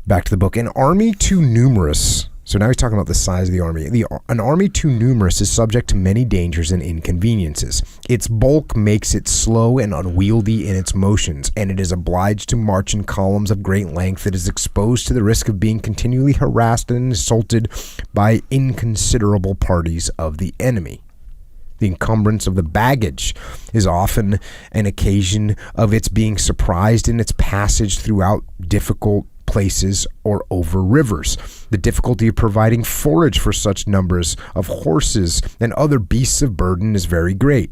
Back to the book. An army too numerous. So now he's talking about the size of the army. An army too numerous is subject to many dangers and inconveniences. Its bulk makes it slow and unwieldy in its motions, and it is obliged to march in columns of great length. It is exposed to the risk of being continually harassed and insulted by inconsiderable parties of the enemy. The encumbrance of the baggage is often an occasion of its being surprised in its passage throughout difficult places or over rivers. The difficulty of providing forage for such numbers of horses and other beasts of burden is very great.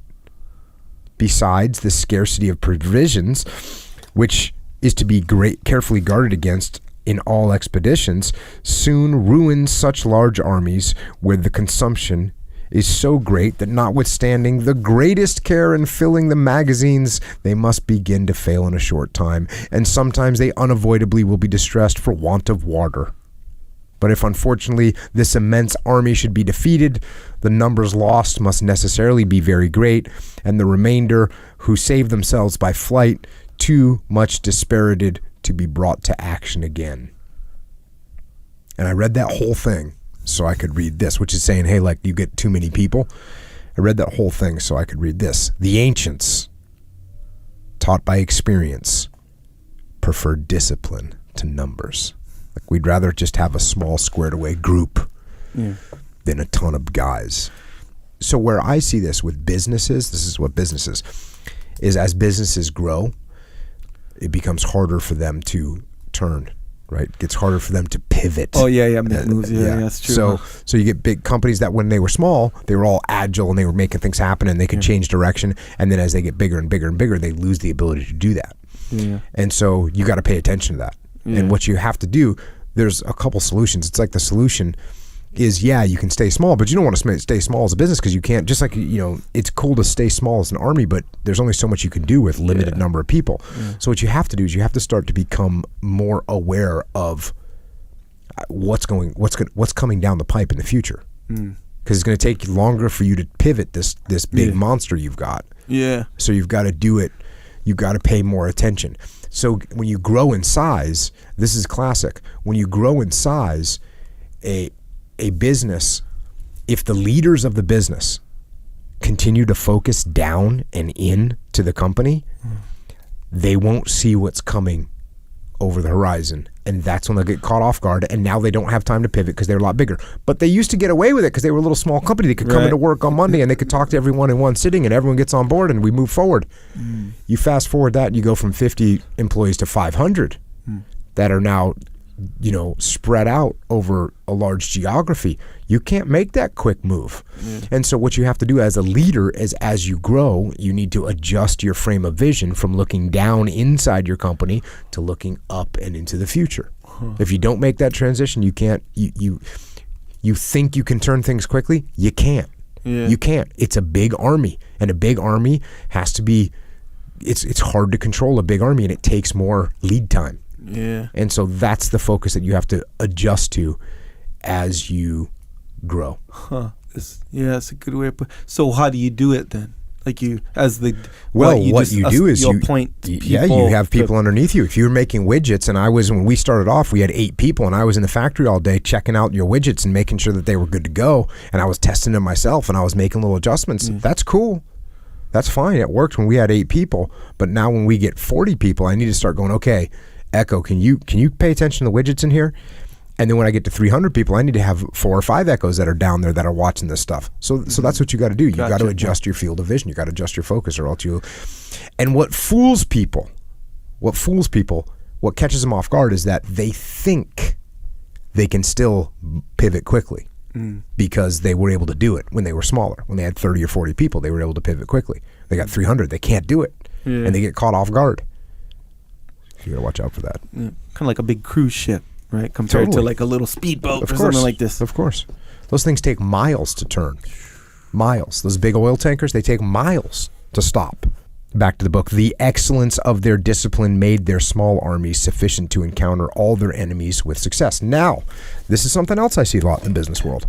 Besides, the scarcity of provisions, which is to be carefully guarded against in all expeditions, soon ruins such large armies where the consumption is so great that notwithstanding the greatest care in filling the magazines, they must begin to fail in a short time, and sometimes they unavoidably will be distressed for want of water. But if unfortunately this immense army should be defeated, the numbers lost must necessarily be very great, and the remainder, who save themselves by flight, too much dispirited to be brought to action again. And I read that whole thing so I could read this, which is saying, hey, like, you get too many people. I read that whole thing so I could read this. The ancients, taught by experience, preferred discipline to numbers. Like, we'd rather just have a small squared away group than a ton of guys. So where I see this with businesses, this is what businesses is, as businesses grow, it becomes harder for them to turn. Right, it gets harder for them to pivot. Oh yeah, make moves. Yeah, that's true. So you get big companies that when they were small, they were all agile and they were making things happen and they could change direction. And then as they get bigger and bigger and bigger, they lose the ability to do that. Yeah. And so you got to pay attention to that. Yeah. And what you have to do, there's a couple solutions. It's like the solution is, yeah, you can stay small, but you don't want to stay small as a business because you can't, just like, you know, it's cool to stay small as an army, but there's only so much you can do with limited number of people. So what you have to do is you have to start to become more aware of what's coming down the pipe in the future. Because it's going to take longer for you to pivot this big monster you've got. Yeah. So you've got to do it. You've got to pay more attention. So when you grow in size, this is classic. When you grow in size, a business, if the leaders of the business continue to focus down and in to the company, they won't see what's coming over the horizon, and that's when they'll get caught off guard, and now they don't have time to pivot because they're a lot bigger. But they used to get away with it because they were a little small company. They could come into work on Monday and they could talk to everyone in one sitting and everyone gets on board and we move forward. You fast forward that, you go from 50 employees to 500 that are now, you know, spread out over a large geography. You can't make that quick move. And so what you have to do as a leader is, as you grow, you need to adjust your frame of vision from looking down inside your company to looking up and into the future. If you don't make that transition, you can't, you think you can turn things quickly, you can't. You can't. It's a big army, and a big army has to be, it's hard to control a big army, and it takes more lead time. Yeah. And so that's the focus that you have to adjust to as you grow. That's a good way to put. So how do you do it then? Like you, as the what you do is you point people. Yeah, you have people underneath you. If you're making widgets, and when we started off, we had 8 people, and I was in the factory all day checking out your widgets and making sure that they were good to go, and I was testing them myself, and I was making little adjustments. That's cool. That's fine. It worked when we had 8 people, but now when we get 40 people, I need to start going, okay, Echo, can you pay attention to the widgets in here? And then when I get to 300 people, I need to have 4 or 5 Echoes that are down there that are watching this stuff. So that's what you got to do. You got to adjust your field of vision. You got to adjust your focus, or else you. And what catches them off guard is that they think they can still pivot quickly because they were able to do it when they were smaller. When they had 30 or 40 people, they were able to pivot quickly. They got 300, they can't do it, and they get caught off guard. You got to watch out for that. Kind of like a big cruise ship, right? Compared to like a little speedboat or something like this. Of course. Those things take miles to turn. Miles. Those big oil tankers, they take miles to stop. Back to the book. The excellence of their discipline made their small armies sufficient to encounter all their enemies with success. Now, this is something else I see a lot in the business world.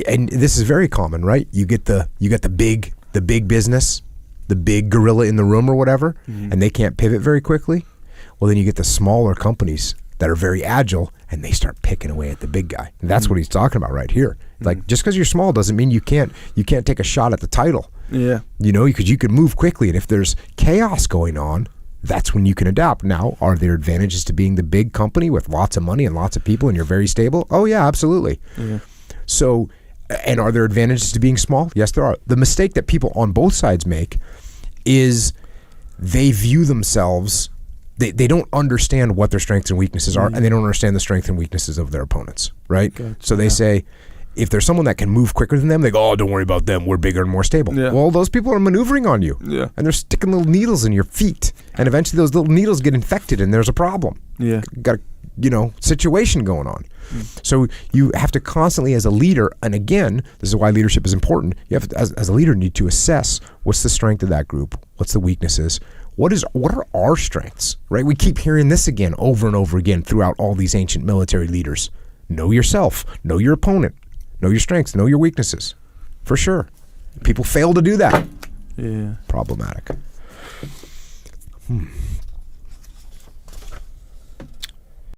And this is very common, right? You get the big business, the big gorilla in the room or whatever, and they can't pivot very quickly. Well, then you get the smaller companies that are very agile, and they start picking away at the big guy. And that's what he's talking about right here. Like, just because you're small doesn't mean you can't take a shot at the title. Yeah. You know, because you can move quickly, and if there's chaos going on, that's when you can adapt. Now, are there advantages to being the big company with lots of money and lots of people and you're very stable? Oh yeah, absolutely. Yeah. So, and are there advantages to being small? Yes, there are. The mistake that people on both sides make is they view themselves, they don't understand what their strengths and weaknesses are, and they don't understand the strengths and weaknesses of their opponents, right? Gotcha. So they say, if there's someone that can move quicker than them, they go, oh, don't worry about them. We're bigger and more stable. Yeah. Well, those people are maneuvering on you. Yeah. And they're sticking little needles in your feet. And eventually those little needles get infected and there's a problem. Yeah. Got a, situation going on. So you have to constantly, as a leader, and again, this is why leadership is important, you have to, as a leader, need to assess what's the strength of that group, what's the weaknesses, what are our strengths, right? We keep hearing this again over and over again throughout all these ancient military leaders. Know yourself, know your opponent. Know your strengths, know your weaknesses. For sure. People fail to do that. Yeah. Problematic.